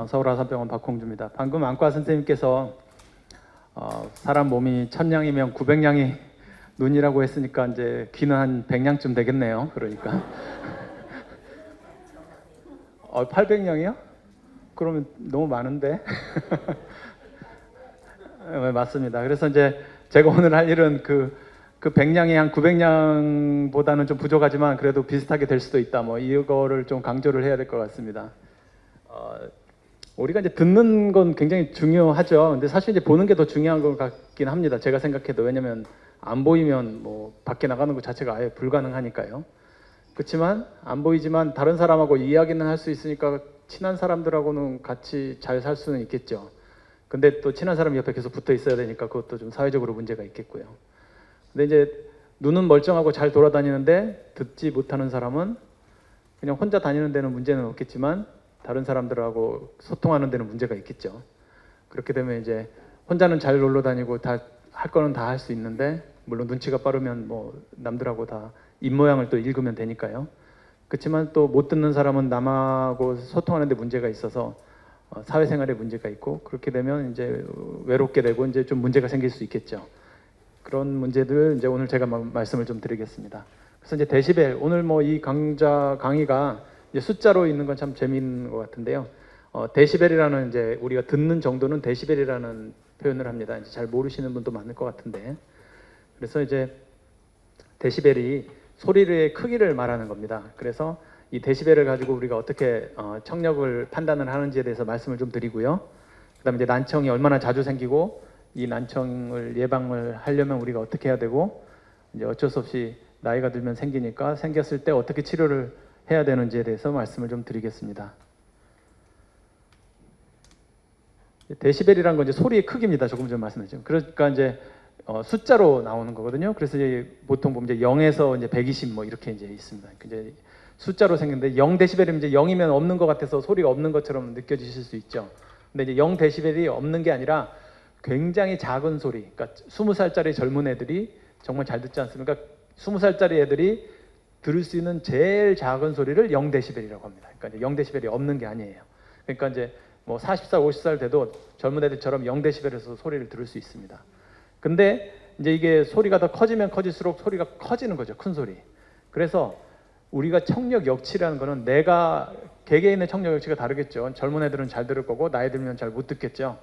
서울아산병원 박홍주입니다. 방금 안과 선생님께서 사람 몸이 1000냥이면 900냥이 눈이라고 했으니까 이제 귀는 한 100냥쯤 되겠네요. 그러니까 800냥이요? 그러면 너무 많은데. 네, 맞습니다. 그래서 이제 제가 오늘 할 일은 그 100냥이 한 900냥보다는 좀 부족하지만 그래도 비슷하게 될 수도 있다. 뭐 이거를 좀 강조를 해야 될 것 같습니다. 우리가 이제 듣는 건 굉장히 중요하죠. 근데 사실 이제 보는 게 더 중요한 것 같긴 합니다. 제가 생각해도. 왜냐면 안 보이면 뭐 밖에 나가는 것 자체가 아예 불가능하니까요. 그렇지만 안 보이지만 다른 사람하고 이야기는 할 수 있으니까 친한 사람들하고는 같이 잘 살 수는 있겠죠. 근데 또 친한 사람이 옆에 계속 붙어 있어야 되니까 그것도 좀 사회적으로 문제가 있겠고요. 근데 이제 눈은 멀쩡하고 잘 돌아다니는데 듣지 못하는 사람은 그냥 혼자 다니는 데는 문제는 없겠지만 다른 사람들하고 소통하는 데는 문제가 있겠죠. 그렇게 되면 이제 혼자는 잘 놀러 다니고 다 할 거는 다 할 수 있는데, 물론 눈치가 빠르면 뭐 남들하고 다 입모양을 또 읽으면 되니까요. 그렇지만 또 못 듣는 사람은 남하고 소통하는 데 문제가 있어서 사회생활에 문제가 있고, 그렇게 되면 이제 외롭게 되고 이제 좀 문제가 생길 수 있겠죠. 그런 문제들 이제 오늘 제가 말씀을 좀 드리겠습니다. 그래서 이제 데시벨, 오늘 뭐 이 강의가 이제 숫자로 있는 건 참 재미있는 것 같은데요. 데시벨이라는, 이제 우리가 듣는 정도는 데시벨이라는 표현을 합니다. 이제 잘 모르시는 분도 많을 것 같은데, 그래서 이제 데시벨이 소리의 크기를 말하는 겁니다. 그래서 이 데시벨을 가지고 우리가 어떻게 청력을 판단을 하는지에 대해서 말씀을 좀 드리고요. 그다음에 이제 난청이 얼마나 자주 생기고 이 난청을 예방을 하려면 우리가 어떻게 해야 되고, 이제 어쩔 수 없이 나이가 들면 생기니까 생겼을 때 어떻게 치료를 해야 되는지에 대해서 말씀을 좀 드리겠습니다. 데시벨이란 건 이제 소리의 크기입니다. 조금 전 말씀드렸죠. 그러니까 이제 숫자로 나오는 거거든요. 그래서 이제 보통 보면 이제 0에서 이제 120 뭐 이렇게 이제 있습니다. 이제 숫자로 생겼는데 0데시벨이면 이제 0이면 없는 것 같아서 소리가 없는 것처럼 느껴지실 수 있죠. 근데 이제 0데시벨이 없는 게 아니라 굉장히 작은 소리. 그러니까 20살짜리 젊은 애들이 정말 잘 듣지 않습니까? 20살짜리 애들이 들을 수 있는 제일 작은 소리를 0데시벨이라고 합니다. 그러니까 이제 0데시벨이 없는 게 아니에요. 그러니까 이제 뭐 40살, 50살 돼도 젊은 애들처럼 0데시벨에서 소리를 들을 수 있습니다. 근데 이제 이게 소리가 더 커지면 커질수록 소리가 커지는 거죠. 큰 소리. 그래서 우리가 청력 역치라는 거는 내가 개개인의 청력 역치가 다르겠죠. 젊은 애들은 잘 들을 거고 나이 들면 잘 못 듣겠죠.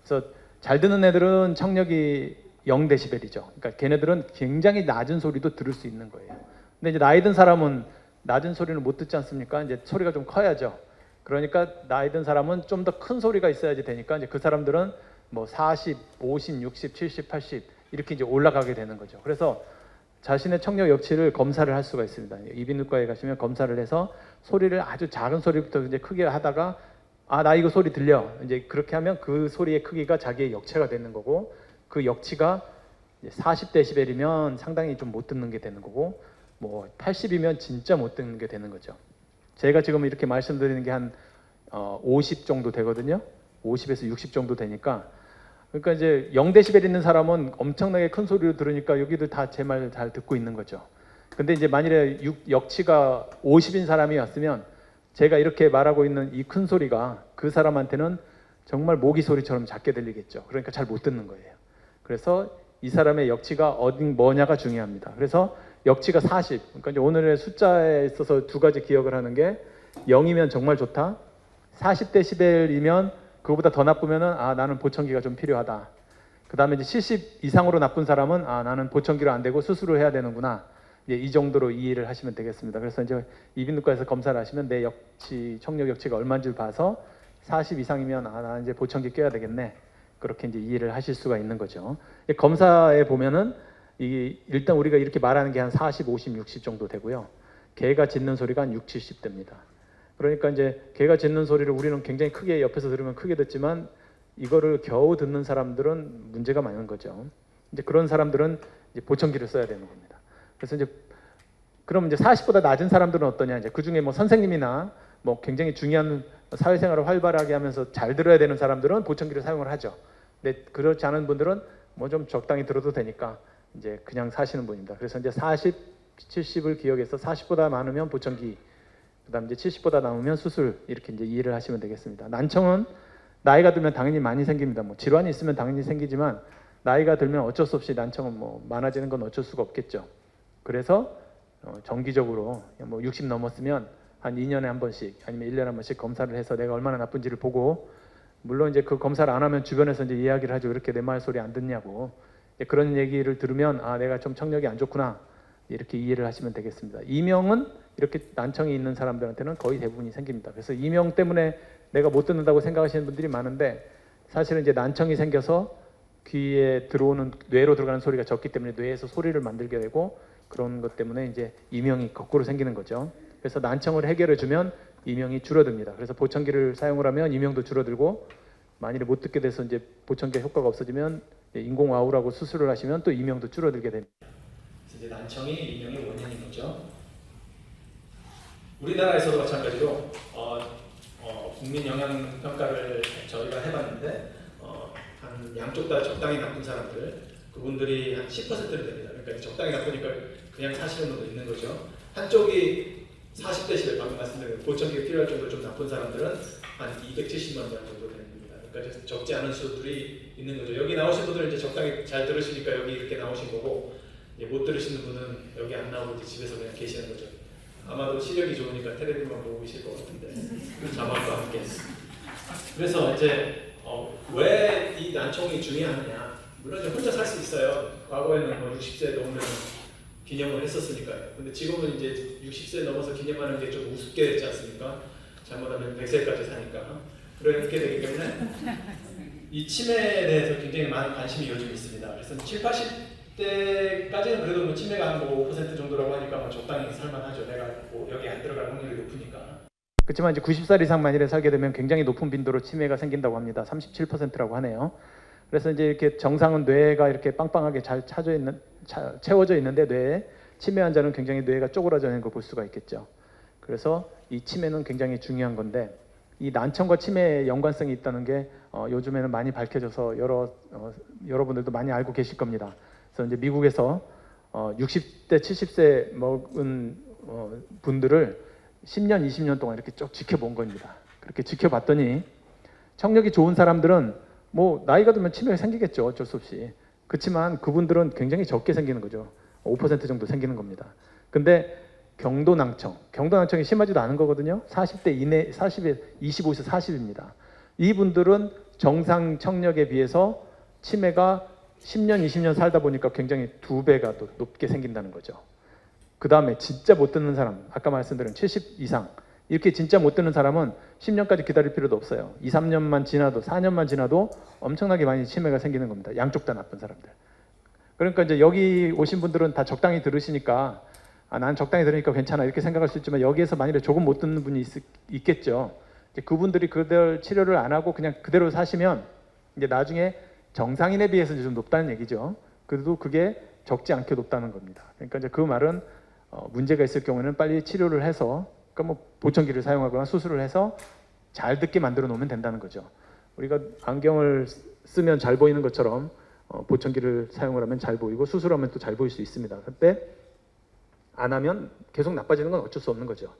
그래서 잘 듣는 애들은 청력이 0데시벨이죠. 그러니까 걔네들은 굉장히 낮은 소리도 들을 수 있는 거예요. 근데 이제 나이 든 사람은 낮은 소리는 못 듣지 않습니까? 이제 소리가 좀 커야죠. 그러니까 나이 든 사람은 좀 더 큰 소리가 있어야지 되니까 이제 그 사람들은 뭐 40, 50, 60, 70, 80 이렇게 이제 올라가게 되는 거죠. 그래서 자신의 청력 역치를 검사를 할 수가 있습니다. 이비인후과에 가시면 검사를 해서 소리를 아주 작은 소리부터 이제 크게 하다가 나 이거 소리 들려. 이제 그렇게 하면 그 소리의 크기가 자기의 역체가 되는 거고, 그 역치가 40데시벨이면 상당히 좀 못 듣는 게 되는 거고, 뭐 80이면 진짜 못 듣는 게 되는 거죠. 제가 지금 이렇게 말씀드리는 게 한 50 정도 되거든요. 50에서 60 정도 되니까, 그러니까 이제 0데시벨 있는 사람은 엄청나게 큰 소리로 들으니까 여기도 다 제 말 잘 듣고 있는 거죠. 근데 이제 만일에 역치가 50인 사람이 왔으면 제가 이렇게 말하고 있는 이 큰 소리가 그 사람한테는 정말 모기 소리처럼 작게 들리겠죠. 그러니까 잘 못 듣는 거예요. 그래서 이 사람의 역치가 어디 뭐냐가 중요합니다. 그래서 역치가 40. 그러니까 이제 오늘의 숫자에 있어서 두 가지 기억을 하는 게, 0이면 정말 좋다. 40데시벨이면 그거보다 더 나쁘면은 나는 보청기가 좀 필요하다. 그 다음에 이제 70 이상으로 나쁜 사람은 나는 보청기로 안 되고 수술을 해야 되는구나. 이 정도로 이해를 하시면 되겠습니다. 그래서 이제 이비인후과에서 검사를 하시면 내 역치, 청력 역치가 얼마인지를 봐서 40 이상이면 나 이제 보청기 껴야 되겠네. 그렇게 이제 이해를 하실 수가 있는 거죠. 검사에 보면은 일단 우리가 이렇게 말하는 게 한 40, 50, 60 정도 되고요. 개가 짖는 소리가 한 6, 70 됩니다. 그러니까 이제 개가 짖는 소리를 우리는 굉장히 크게 옆에서 들으면 크게 듣지만 이거를 겨우 듣는 사람들은 문제가 많은 거죠. 이제 그런 사람들은 이제 보청기를 써야 되는 겁니다. 그래서 이제 그럼 이제 40보다 낮은 사람들은 어떠냐? 이제 그 중에 뭐 선생님이나 뭐 굉장히 중요한 사회생활을 활발하게 하면서 잘 들어야 되는 사람들은 보청기를 사용을 하죠. 근데 그렇지 않은 분들은 뭐 좀 적당히 들어도 되니까 이제 그냥 사시는 분입니다. 그래서 이제 40, 70을 기억해서 40보다 많으면 보청기 그다음 이제 70보다 남으면 수술 이렇게 이제 이해를 하시면 되겠습니다. 난청은 나이가 들면 당연히 많이 생깁니다. 뭐 질환이 있으면 당연히 생기지만 나이가 들면 어쩔 수 없이 난청은 뭐 많아지는 건 어쩔 수가 없겠죠. 그래서 정기적으로 뭐 60 넘었으면 한 2년에 한 번씩 아니면 1년에 한 번씩 검사를 해서 내가 얼마나 나쁜지를 보고, 물론 이제 그 검사를 안 하면 주변에서 이제 이야기를 하죠. 이렇게 내 말 소리 안 듣냐고. 그런 얘기를 들으면 아, 내가 좀 청력이 안 좋구나, 이렇게 이해를 하시면 되겠습니다. 이명은 이렇게 난청이 있는 사람들한테는 거의 대부분이 생깁니다. 그래서 이명 때문에 내가 못 듣는다고 생각하시는 분들이 많은데, 사실은 이제 난청이 생겨서 귀에 들어오는, 뇌로 들어가는 소리가 적기 때문에 뇌에서 소리를 만들게 되고, 그런 것 때문에 이제 이명이 거꾸로 생기는 거죠. 그래서 난청을 해결해 주면 이명이 줄어듭니다. 그래서 보청기를 사용을 하면 이명도 줄어들고, 만일에 못 듣게 돼서 이제 보청기 효과가 없어지면 인공와우라고 수술을 하시면 또 이명도 줄어들게 됩니다. 그래서 이제 난청이 이명의 원인인 거죠. 우리나라에서도 마찬가지로 국민 영양 평가를 저희가 해봤는데 한 양쪽 다 적당히 나쁜 사람들, 그분들이 한 10%는 됩니다. 그러니까 적당히 나쁘니까 그냥 사시는 분도 있는 거죠. 한쪽이 40대시대, 방금 말씀드린 보청기가 필요할 정도로 좀 나쁜 사람들은 한 270만 명 정도 됩니다. 그러니까 적지 않은 수들이 있는 거죠. 여기 나오신 분들은 이제 적당히 잘 들으시니까 여기 이렇게 나오신 거고, 못 들으시는 분은 여기 안 나오고 이제 집에서 그냥 계시는 거죠. 아마도 시력이 좋으니까 텔레비만 보고 계실 것 같은데, 자막과 함께. 그래서 이제 왜 이 난청이 중요하느냐? 물론 이제 혼자 살 수 있어요. 과거에는 뭐 60세 넘으면 기념을 했었으니까요. 근데 지금은 이제 60세 넘어서 기념하는 게 좀 우습게 됐지 않습니까? 잘못하면 100세까지 사니까. 그렇게 되기 때문에 이 치매에 대해서 굉장히 많은 관심이 요즘 있습니다. 그래서 7, 80대까지는 그래도 뭐 치매가 한 5% 정도라고 하니까 뭐 적당히 살만하죠. 내가 뭐 여기 안 들어갈 확률이 높으니까. 그렇지만 이제 90살 이상 만일에 살게 되면 굉장히 높은 빈도로 치매가 생긴다고 합니다. 37%라고 하네요. 그래서 이제 이렇게 정상은 뇌가 이렇게 빵빵하게 잘 채워져 있는데, 뇌에 치매 환자는 굉장히 뇌가 쪼그라져 있는 걸 볼 수가 있겠죠. 그래서 이 치매는 굉장히 중요한 건데, 이 난청과 치매의 연관성이 있다는 게 요즘에는 많이 밝혀져서 여러분들도 많이 알고 계실 겁니다. 그래서 이제 미국에서 60대, 70세 먹은 분들을 10년, 20년 동안 이렇게 쭉 지켜본 겁니다. 그렇게 지켜봤더니 청력이 좋은 사람들은 뭐 나이가 들면 치매가 생기겠죠. 어쩔 수 없이. 그렇지만 그분들은 굉장히 적게 생기는 거죠. 5% 정도 생기는 겁니다. 근데 경도난청이 심하지도 않은 거거든요. 40대 이내, 25에서 40입니다. 이분들은 정상 청력에 비해서 치매가 10년, 20년 살다 보니까 굉장히 2배가 더 높게 생긴다는 거죠. 그 다음에 진짜 못 듣는 사람, 아까 말씀드린 70 이상, 이렇게 진짜 못 듣는 사람은 10년까지 기다릴 필요도 없어요. 2, 3년만 지나도, 4년만 지나도 엄청나게 많이 치매가 생기는 겁니다. 양쪽 다 나쁜 사람들. 그러니까 이제 여기 오신 분들은 다 적당히 들으시니까 난 적당히 들으니까 괜찮아 이렇게 생각할 수 있지만, 여기에서 만일에 조금 못 듣는 분이 있겠죠. 그분들이 그대로 치료를 안 하고 그냥 그대로 사시면 이제 나중에 정상인에 비해서 좀 높다는 얘기죠. 그래도 그게 적지 않게 높다는 겁니다. 그러니까 이제 그 말은 문제가 있을 경우에는 빨리 치료를 해서, 그러니까 뭐 보청기를 사용하거나 수술을 해서 잘 듣게 만들어 놓으면 된다는 거죠. 우리가 안경을 쓰면 잘 보이는 것처럼 보청기를 사용을 하면 잘 보이고 수술하면 또 잘 보일 수 있습니다. 근데 안 하면 계속 나빠지는 건 어쩔 수 없는 거죠.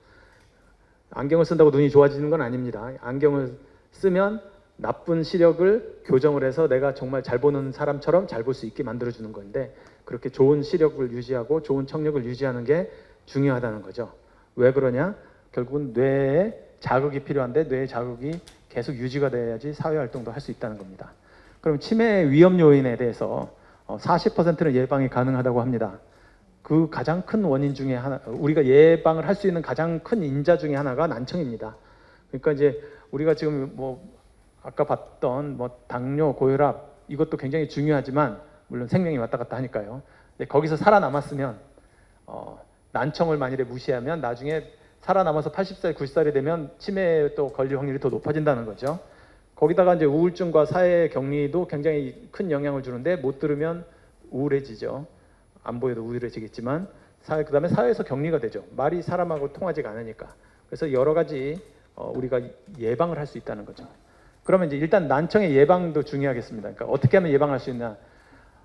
안경을 쓴다고 눈이 좋아지는 건 아닙니다. 안경을 쓰면 나쁜 시력을 교정을 해서 내가 정말 잘 보는 사람처럼 잘 볼 수 있게 만들어주는 건데, 그렇게 좋은 시력을 유지하고 좋은 청력을 유지하는 게 중요하다는 거죠. 왜 그러냐? 결국은 뇌에 자극이 필요한데 뇌의 자극이 계속 유지가 돼야지 사회활동도 할 수 있다는 겁니다. 그럼 치매 위험 요인에 대해서 40%는 예방이 가능하다고 합니다. 그 가장 큰 원인 중에 하나, 우리가 예방을 할 수 있는 가장 큰 인자 중에 하나가 난청입니다. 그러니까 이제 우리가 지금 뭐 아까 봤던 뭐 당뇨, 고혈압, 이것도 굉장히 중요하지만 물론 생명이 왔다 갔다 하니까요. 근데 거기서 살아남았으면 난청을 만일에 무시하면 나중에 살아남아서 80살, 90살이 되면 치매에 또 걸릴 확률이 더 높아진다는 거죠. 거기다가 이제 우울증과 사회 격리도 굉장히 큰 영향을 주는데, 못 들으면 우울해지죠. 안 보여도 우울해지겠지만 그다음에 사회에서 격리가 되죠. 말이 사람하고 통하지가 않으니까. 그래서 여러 가지 우리가 예방을 할 수 있다는 거죠. 그러면 이제 일단 난청의 예방도 중요하겠습니다. 그러니까 어떻게 하면 예방할 수 있나?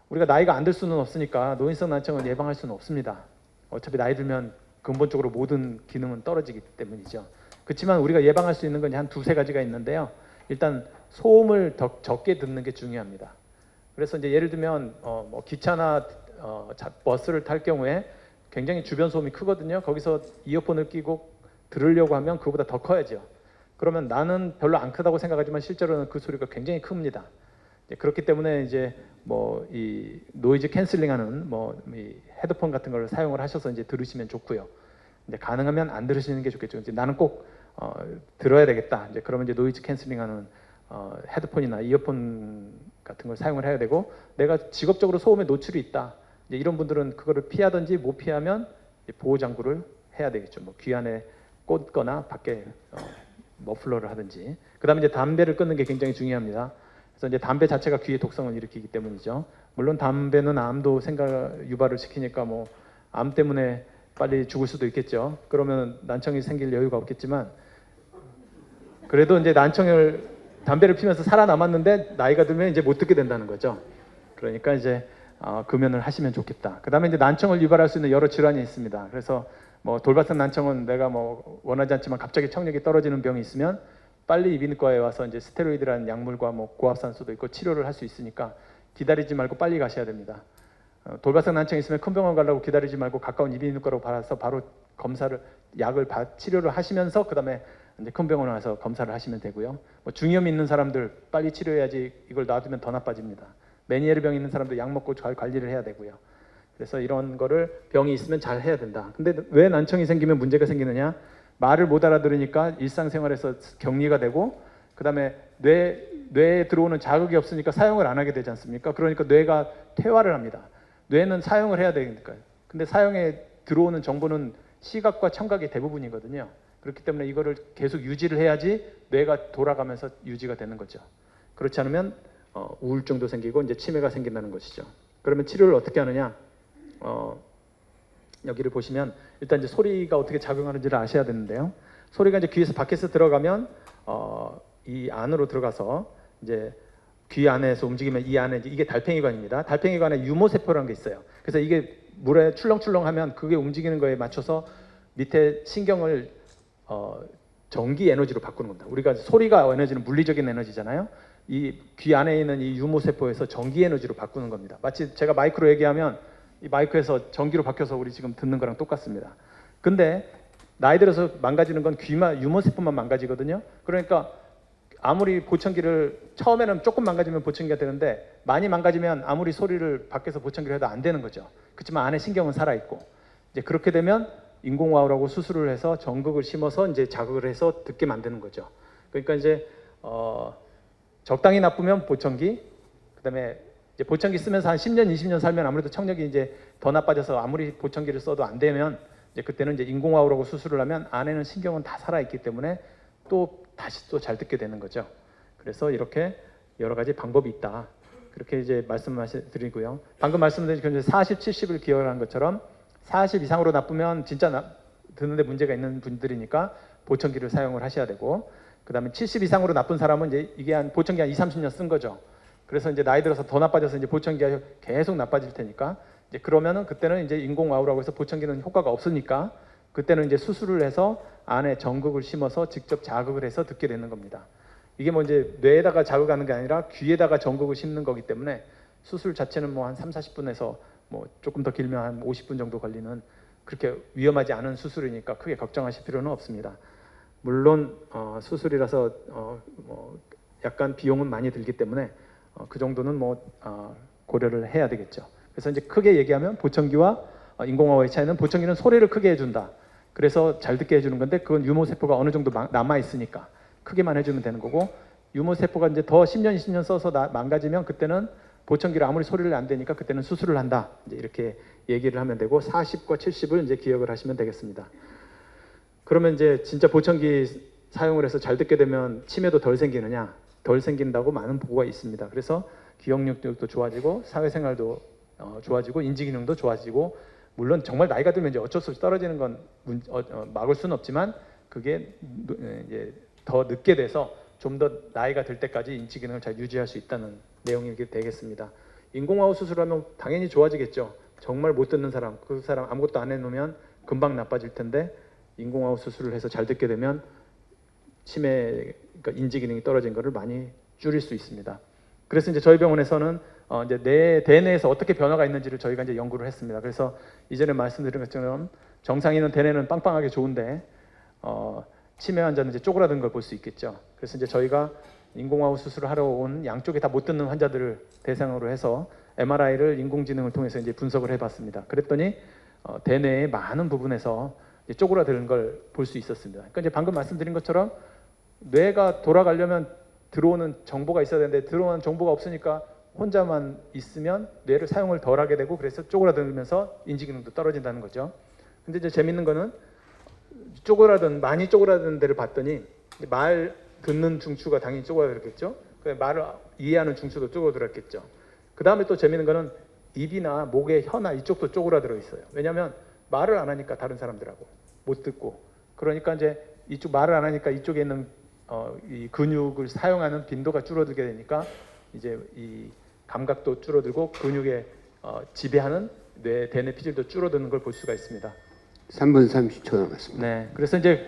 우리가 나이가 안 들 수는 없으니까 노인성 난청을 예방할 수는 없습니다. 어차피 나이 들면 근본적으로 모든 기능은 떨어지기 때문이죠. 그렇지만 우리가 예방할 수 있는 건 한 두세 가지가 있는데요. 일단 소음을 더 적게 듣는 게 중요합니다. 그래서 이제 예를 들면 뭐 기차나 버스를 탈 경우에 굉장히 주변 소음이 크거든요. 거기서 이어폰을 끼고 들으려고 하면 그거보다 더 커야죠. 그러면 나는 별로 안 크다고 생각하지만 실제로는 그 소리가 굉장히 큽니다. 그렇기 때문에 이제 뭐 이 노이즈 캔슬링하는 뭐 이 헤드폰 같은 걸 사용을 하셔서 이제 들으시면 좋고요. 이제 가능하면 안 들으시는 게 좋겠죠. 이제 나는 꼭 들어야 되겠다. 이제 그러면 이제 노이즈 캔슬링하는 헤드폰이나 이어폰 같은 걸 사용을 해야 되고, 내가 직업적으로 소음에 노출이 있다. 이제 이런 분들은 그거를 피하든지 못 피하면 보호 장구를 해야 되겠죠. 뭐 귀 안에 꽂거나 밖에 머플러를 하든지. 그다음에 이제 담배를 끊는 게 굉장히 중요합니다. 그래서 이제 담배 자체가 귀의 독성을 일으키기 때문이죠. 물론 담배는 암도 유발을 시키니까 뭐 암 때문에 빨리 죽을 수도 있겠죠. 그러면 난청이 생길 여유가 없겠지만, 그래도 이제 담배를 피면서 살아남았는데 나이가 들면 이제 못 듣게 된다는 거죠. 그러니까 이제 금연을 하시면 좋겠다. 그다음에 이제 난청을 유발할 수 있는 여러 질환이 있습니다. 그래서 뭐 돌발성 난청은 내가 뭐 원하지 않지만 갑자기 청력이 떨어지는 병이 있으면 빨리 이비인후과에 와서 이제 스테로이드라는 약물과 뭐 고압산소도 있고 치료를 할 수 있으니까 기다리지 말고 빨리 가셔야 됩니다. 돌발성 난청이 있으면 큰 병원 가려고 기다리지 말고 가까운 이비인후과로 가서 바로 치료를 하시면서 그다음에 이제 큰 병원에 와서 검사를 하시면 되고요. 뭐 중이염이 있는 사람들 빨리 치료해야지, 이걸 놔두면 더 나빠집니다. 메니에르 병 있는 사람도 약 먹고 잘 관리를 해야 되고요. 그래서 이런 거를 병이 있으면 잘 해야 된다. 근데 왜 난청이 생기면 문제가 생기느냐? 말을 못 알아들으니까 일상생활에서 격리가 되고, 그다음에 뇌에 들어오는 자극이 없으니까 사용을 안 하게 되지 않습니까? 그러니까 뇌가 퇴화를 합니다. 뇌는 사용을 해야 되니까요. 근데 사용에 들어오는 정보는 시각과 청각이 대부분이거든요. 그렇기 때문에 이거를 계속 유지를 해야지 뇌가 돌아가면서 유지가 되는 거죠. 그렇지 않으면 우울증도 생기고 이제 치매가 생긴다는 것이죠. 그러면 치료를 어떻게 하느냐? 여기를 보시면 일단 이제 소리가 어떻게 작용하는지를 아셔야 되는데요. 소리가 이제 귀에서 밖에서 들어가면 이 안으로 들어가서 이제 귀 안에서 움직이면 이 안에 이게 달팽이관입니다. 달팽이관에 유모세포라는 게 있어요. 그래서 이게 물에 출렁출렁하면 그게 움직이는 거에 맞춰서 밑에 신경을 전기 에너지로 바꾸는 겁니다. 우리가 소리가 에너지는 물리적인 에너지잖아요. 이 귀 안에 있는 이 유모세포에서 전기 에너지로 바꾸는 겁니다. 마치 제가 마이크로 얘기하면 이 마이크에서 전기로 바뀌어서 우리 지금 듣는 거랑 똑같습니다. 근데 나이 들어서 망가지는 건 유모세포만 망가지거든요. 그러니까 아무리 보청기를 처음에는 조금 망가지면 보청기가 되는데 많이 망가지면 아무리 소리를 밖에서 보청기를 해도 안 되는 거죠. 그렇지만 안에 신경은 살아 있고, 이제 그렇게 되면 인공와우라고 수술을 해서 전극을 심어서 이제 자극을 해서 듣게 만드는 거죠. 그러니까 이제 적당히 나쁘면 보청기, 그다음에 이제 보청기 쓰면서 한 10년, 20년 살면 아무래도 청력이 이제 더 나빠져서 아무리 보청기를 써도 안 되면 이제 그때는 이제 인공와우라고 수술을 하면 안에는 신경은 다 살아 있기 때문에 또 다시 또 잘 듣게 되는 거죠. 그래서 이렇게 여러 가지 방법이 있다. 그렇게 이제 말씀드리고요. 방금 말씀드린 40, 70을 기억한 것처럼 40 이상으로 나쁘면 진짜 듣는데 문제가 있는 분들이니까 보청기를 사용을 하셔야 되고, 그다음에 70 이상으로 나쁜 사람은 이제 이게 보청기 한 2, 30년 쓴 거죠. 그래서 이제 나이 들어서 더 나빠져서 이제 보청기가 계속 나빠질 테니까 이제 그러면은 그때는 이제 인공와우라고 해서 보청기는 효과가 없으니까 그때는 이제 수술을 해서 안에 전극을 심어서 직접 자극을 해서 듣게 되는 겁니다. 이게 뭐 이제 뇌에다가 자극하는 게 아니라 귀에다가 전극을 심는 거기 때문에 수술 자체는 뭐 한 3, 40분에서 뭐 조금 더 길면 한 50분 정도 걸리는 그렇게 위험하지 않은 수술이니까 크게 걱정하실 필요는 없습니다. 물론 수술이라서 뭐 약간 비용은 많이 들기 때문에 그 정도는 뭐 고려를 해야 되겠죠. 그래서 이제 크게 얘기하면 보청기와 인공와우의 차이는, 보청기는 소리를 크게 해준다. 그래서 잘 듣게 해주는 건데 그건 유모세포가 어느 정도 남아 있으니까 크게만 해주면 되는 거고, 유모세포가 이제 더 10년, 20년 써서 망가지면 그때는 보청기를 아무리 소리를 안 되니까 그때는 수술을 한다. 이제 이렇게 얘기를 하면 되고 40과 70을 이제 기억을 하시면 되겠습니다. 그러면 이제 진짜 보청기 사용을 해서 잘 듣게 되면 치매도 덜 생기느냐? 덜 생긴다고 많은 보고가 있습니다. 그래서 기억력도 좋아지고 사회생활도 좋아지고 인지기능도 좋아지고, 물론 정말 나이가 들면 이제 어쩔 수 없이 떨어지는 건 막을 수는 없지만 그게 이제 더 늦게 돼서 좀 더 나이가 들 때까지 인지기능을 잘 유지할 수 있다는 내용이 되겠습니다. 인공와우 수술하면 당연히 좋아지겠죠. 정말 못 듣는 사람, 그 사람 아무것도 안 해놓으면 금방 나빠질 텐데 인공호흡 수술을 해서 잘 듣게 되면 치매, 그러니까 인지 기능이 떨어진 것을 많이 줄일 수 있습니다. 그래서 이제 저희 병원에서는 이제 뇌 대뇌에서 어떻게 변화가 있는지를 저희가 이제 연구를 했습니다. 그래서 이전에 말씀드린 것처럼 정상인은 대뇌는 빵빵하게 좋은데 치매 환자는 이제 쪼그라든 걸 볼 수 있겠죠. 그래서 이제 저희가 인공호흡 수술을 하러 온 양쪽이 다 못 듣는 환자들을 대상으로 해서 MRI를 인공지능을 통해서 이제 분석을 해봤습니다. 그랬더니 대뇌의 많은 부분에서 이제 쪼그라드는 걸 볼 수 있었습니다. 그러니까 이제 방금 말씀드린 것처럼 뇌가 돌아가려면 들어오는 정보가 있어야 되는데 들어오는 정보가 없으니까 혼자만 있으면 뇌를 사용을 덜 하게 되고 그래서 쪼그라들면서 인지 기능도 떨어진다는 거죠. 근데 이제 재밌는 거는 많이 쪼그라든 데를 봤더니 말 듣는 중추가 당연히 쪼그라들었겠죠. 말을 이해하는 중추도 쪼그라들었겠죠. 그 다음에 또 재밌는 거는 입이나 목의 혀나 이쪽도 쪼그라들어 있어요. 왜냐하면 말을 안 하니까 다른 사람들하고 못 듣고 그러니까 이제 이쪽 말을 안 하니까 이쪽에 있는 이 근육을 사용하는 빈도가 줄어들게 되니까 이제 이 감각도 줄어들고 근육에 지배하는 대뇌 피질도 줄어드는 걸 볼 수가 있습니다. 3분 30초 남았습니다. 네, 그래서 이제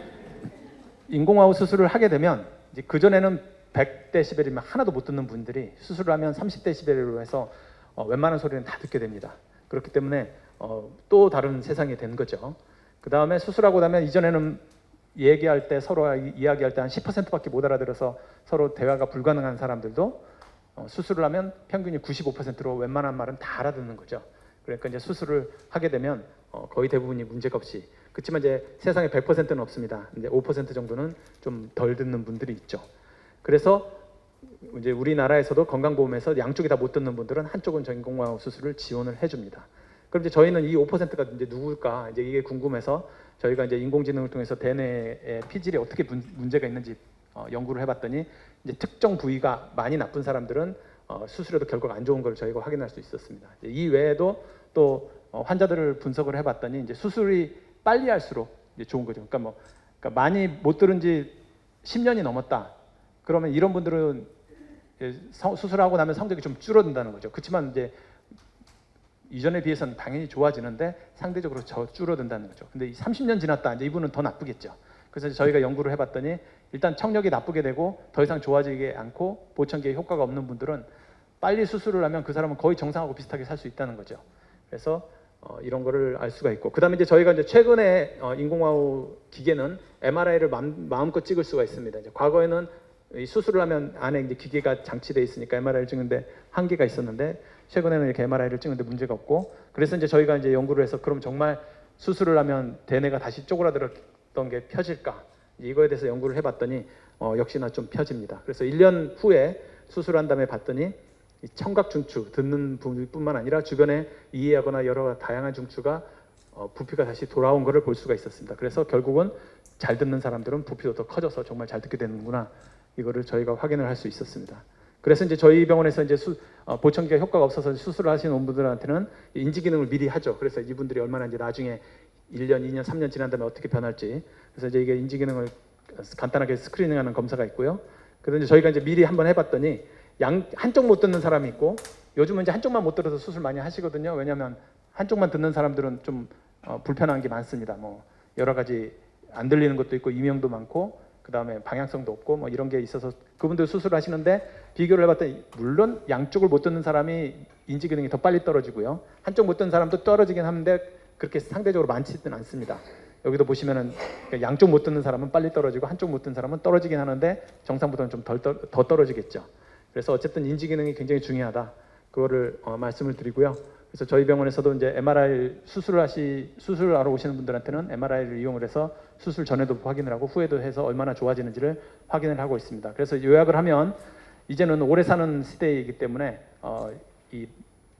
인공호흡 수술을 하게 되면 이제 그 전에는 100데시벨이면 하나도 못 듣는 분들이 수술을 하면 30데시벨로 해서 웬만한 소리는 다 듣게 됩니다. 그렇기 때문에 또 다른 세상이 된 거죠. 그 다음에 수술하고 나면 이전에는 얘기할 때 서로 이야기할 때 한 10%밖에 못 알아들어서 서로 대화가 불가능한 사람들도 수술을 하면 평균이 95%로 웬만한 말은 다 알아듣는 거죠. 그러니까 이제 수술을 하게 되면 거의 대부분이 문제가 없이 그렇지만 이제 세상에 100%는 없습니다. 이제 5% 정도는 좀 덜 듣는 분들이 있죠. 그래서 이제 우리나라에서도 건강보험에서 양쪽이 다 못 듣는 분들은 한쪽은 인공호흡 수술을 지원을 해줍니다. 그럼 이제 저희는 이 5%가 이제 누굴까 이제 이게 궁금해서 저희가 이제 인공지능을 통해서 대뇌의 피질에 어떻게 문제가 있는지 연구를 해봤더니 이제 특정 부위가 많이 나쁜 사람들은 수술해도 결과가 안 좋은 걸 저희가 확인할 수 있었습니다. 이 외에도 또 환자들을 분석을 해봤더니 이제 수술이 빨리 할수록 이제 좋은 거죠. 그러니까 그러니까 많이 못 들은 지 10년이 넘었다. 그러면 이런 분들은 수술하고 나면 성적이 좀 줄어든다는 거죠. 그렇지만 이제 이전에 비해서는 당연히 좋아지는데 상대적으로 줄어든다는 거죠. 근데 이 30년 지났다. 이제 이분은 더 나쁘겠죠. 그래서 저희가 연구를 해봤더니 일단 청력이 나쁘게 되고 더 이상 좋아지지 않고 보청기에 효과가 없는 분들은 빨리 수술을 하면 그 사람은 거의 정상하고 비슷하게 살 수 있다는 거죠. 그래서 이런 거를 알 수가 있고 그다음에 이제 저희가 이제 최근에 인공호흡 기계는 MRI를 마음껏 찍을 수가 있습니다. 이제 과거에는 이 수술을 하면 안에 이제 기계가 장치돼 있으니까 MRI를 찍는데 한계가 있었는데 최근에는 이렇게 MRI를 찍는데 문제가 없고 그래서 이제 저희가 이제 연구를 해서 그럼 정말 수술을 하면 대뇌가 다시 쪼그라들었던 게 펴질까 이거에 대해서 연구를 해봤더니 역시나 좀 펴집니다. 그래서 1년 후에 수술한 다음에 봤더니 이 청각 중추 듣는 부분뿐만 아니라 주변에 이해하거나 여러 다양한 중추가 부피가 다시 돌아온 것을 볼 수가 있었습니다. 그래서 결국은 잘 듣는 사람들은 부피도 더 커져서 정말 잘 듣게 되는구나 이거를 저희가 확인을 할 수 있었습니다. 그래서 이제 저희 병원에서 이제 보청기가 효과가 없어서 수술을 하시는 분들한테는 인지 기능을 미리 하죠. 그래서 이분들이 얼마나 이제 나중에 1년, 2년, 3년 지난 다음에 어떻게 변할지. 그래서 이제 이게 인지 기능을 간단하게 스크리닝하는 검사가 있고요. 그래서 이제 저희가 이제 미리 한번 해봤더니 한쪽 못 듣는 사람이 있고 요즘은 이제 한쪽만 못 들어서 수술 많이 하시거든요. 왜냐하면 한쪽만 듣는 사람들은 좀 불편한 게 많습니다. 뭐 여러 가지 안 들리는 것도 있고 이명도 많고 그 다음에 방향성도 없고 뭐 이런 게 있어서 그분들 수술을 하시는데 비교를 해봤더니 물론 양쪽을 못 듣는 사람이 인지 기능이 더 빨리 떨어지고요. 한쪽 못 듣는 사람도 떨어지긴 하는데 그렇게 상대적으로 많지는 않습니다. 여기도 보시면은 양쪽 못 듣는 사람은 빨리 떨어지고 한쪽 못 듣는 사람은 떨어지긴 하는데 정상보다는 좀 더 떨어지겠죠. 그래서 어쨌든 인지 기능이 굉장히 중요하다. 그거를 말씀을 드리고요. 그래서 저희 병원에서도 이제 MRI 수술하러 오시는 분들한테는 MRI를 이용을 해서 수술 전에도 확인을 하고 후에도 해서 얼마나 좋아지는지를 확인을 하고 있습니다. 그래서 요약을 하면 이제는 오래 사는 시대이기 때문에 이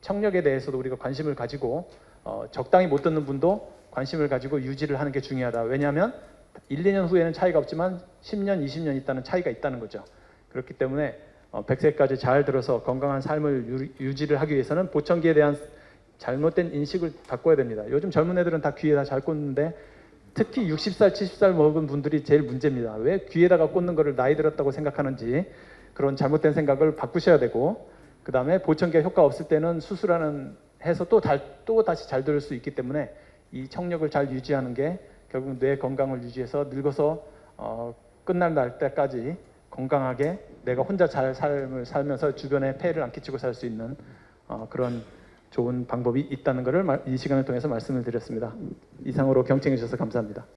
청력에 대해서도 우리가 관심을 가지고 적당히 못 듣는 분도 관심을 가지고 유지를 하는 게 중요하다. 왜냐하면 1, 2년 후에는 차이가 없지만 10년, 20년 있다는 차이가 있다는 거죠. 그렇기 때문에 100세까지 잘 들어서 건강한 삶을 유지를 하기 위해서는 보청기에 대한 잘못된 인식을 바꿔야 됩니다. 요즘 젊은 애들은 다 귀에다 잘 꽂는데 특히 60살, 70살 먹은 분들이 제일 문제입니다. 왜 귀에다가 꽂는 거를 나이 들었다고 생각하는지 그런 잘못된 생각을 바꾸셔야 되고 그 다음에 보청기가 효과 없을 때는 수술하는 해서 또 다시 잘 들을 수 있기 때문에 이 청력을 잘 유지하는 게 결국 뇌 건강을 유지해서 늙어서 끝날 날 때까지 건강하게 내가 혼자 잘 삶을 살면서 주변에 폐해를 안 끼치고 살 수 있는 그런 좋은 방법이 있다는 것을 이 시간을 통해서 말씀을 드렸습니다. 이상으로 경청해 주셔서 감사합니다.